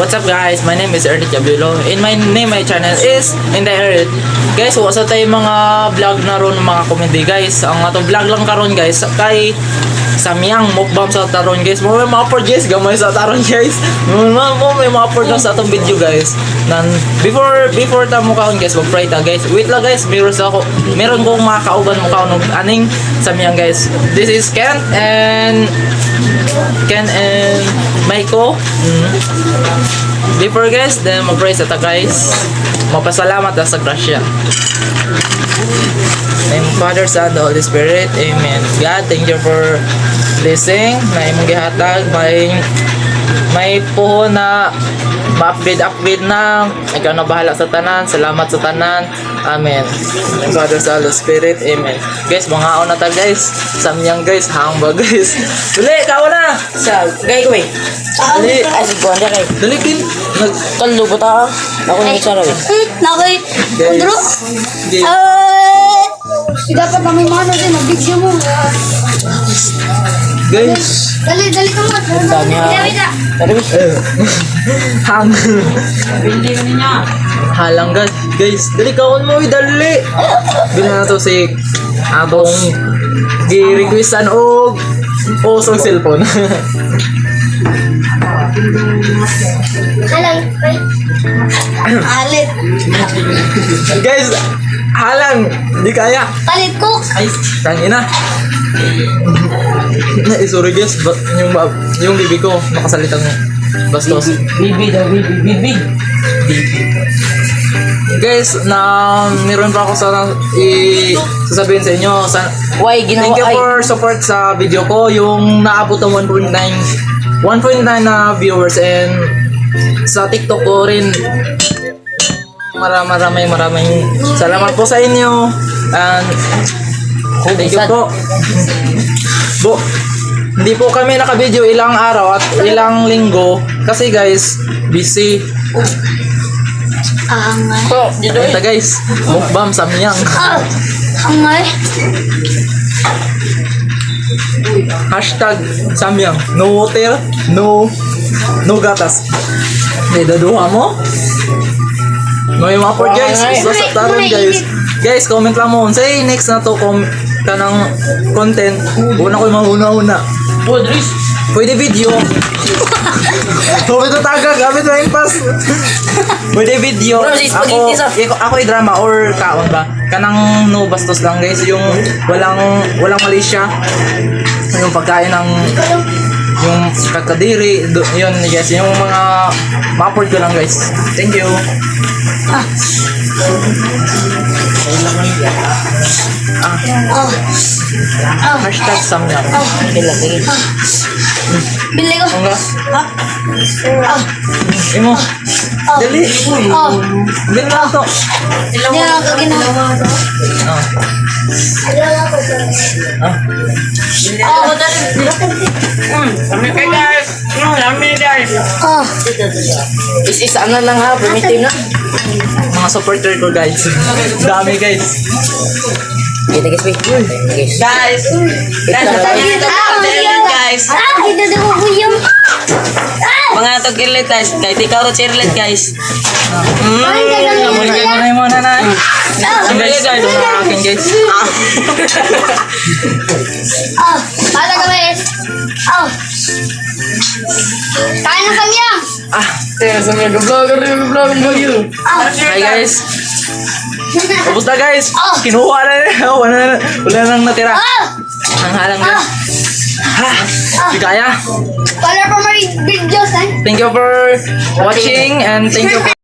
What's up guys? My name is Ernie Cabulo. In my channel is In The Earth. Guys, wasa tayo mga vlog na ron mga comedy guys. Ang ato vlog lang karon guys kay Samyang mukbang sa taron guys. Mo may ma-upload guys gamay sa taron guys. Mo may ma-upload lang sa atong video guys. Nan before ta mo kaon guys, mag-pray ta guys. Wait lang guys, meron kong mga kauban mo kaon og aning Samyang guys. This is Ken and Maiko. Before guys, then mag-pray sa ta guys. Mapasalamat sa grasya. Name of Father, Son, the Holy Spirit. Amen. God, thank you for blessing na imong gihatag. May puho na ma-upgrade na. Ikaw na bahala sa tanan. Salamat sa tanan. Amen. Name of Father, Son, the Holy Spirit. Amen. Guys, mga na ta guys. Samyang guys, hamba guys. Dali, kao na. Sa gay ko eh. Dali. Ay, si Gwanda kay. Dali, Kin. Talo ba ta? Ako ni Sarah eh. Nakay. Kundro. Guys. Dapat kami mano din mag-video mo. Guys. Dali ka mo. Dami ha. Pero Hang. hindi ko niya. Halang guys. Dali kaon mo, dali. Bila na to si atong gi-requestan og posong cellphone. Halang. Alit. Guys, halang. Di kaya. Kalit ko. Ay, tangina. Sorry guys, yung bibi ko nakasalitang bastos. Bibi daw, bibi. Guys, meron pa ako sasabihin sa inyo. Why ginawa Thank you ay? for support sa video ko. Yung naabot ng 1.9 na viewers, and sa TikTok ko rin. Maraming salamat po sa inyo. And thank you po. Hindi po kami naka-video ilang araw at ilang linggo kasi guys, busy. Angay. Oh, dito Ito guys, mukbang Samyang. Angay. Hashtag Samyang. No water, no gatas. Hindi, daduha mo? May ma-upload guys. Sa taron guys. Guys, comment lang mo. Say next na to ka ng content. Una ko yung mahuna-una. Oh, Dris. Pwede video. Pwede tagag. Gamit mo yung pass. Pwede video. Bro, si spaghetti sa- Ako ay drama or kaon ba? Kanang no bastos lang guys. Yung walang mali siya. Yung pagkain ng yung kakadiri. Yun guys. Yung mga ma-upload ko lang guys. Thank you. Hashtag Samyang. Kailan, sige. Bili ko. Ang imo. Dali. Dali na to. Hindi na ako ginawa. Ako dali. Kami kay guys. Kami guys. Is-isa na lang ha, primitive na. Mga supporter ko guys. Dami guys. Kita guys, wait. Guys. Guys, guys, Kita daw ko yung. mga tagkilit guys, kahit ikaw rin cheerlet guys. Muna na. Guys, ito na akin guys. Pala ka guys. Kain na kami yan. Hi guys. Tapos na guys. Kinuha na nila. Wala nang natira. Ang halang guys. Di kaya. Pala pa may videos eh. Thank you for watching and thank you for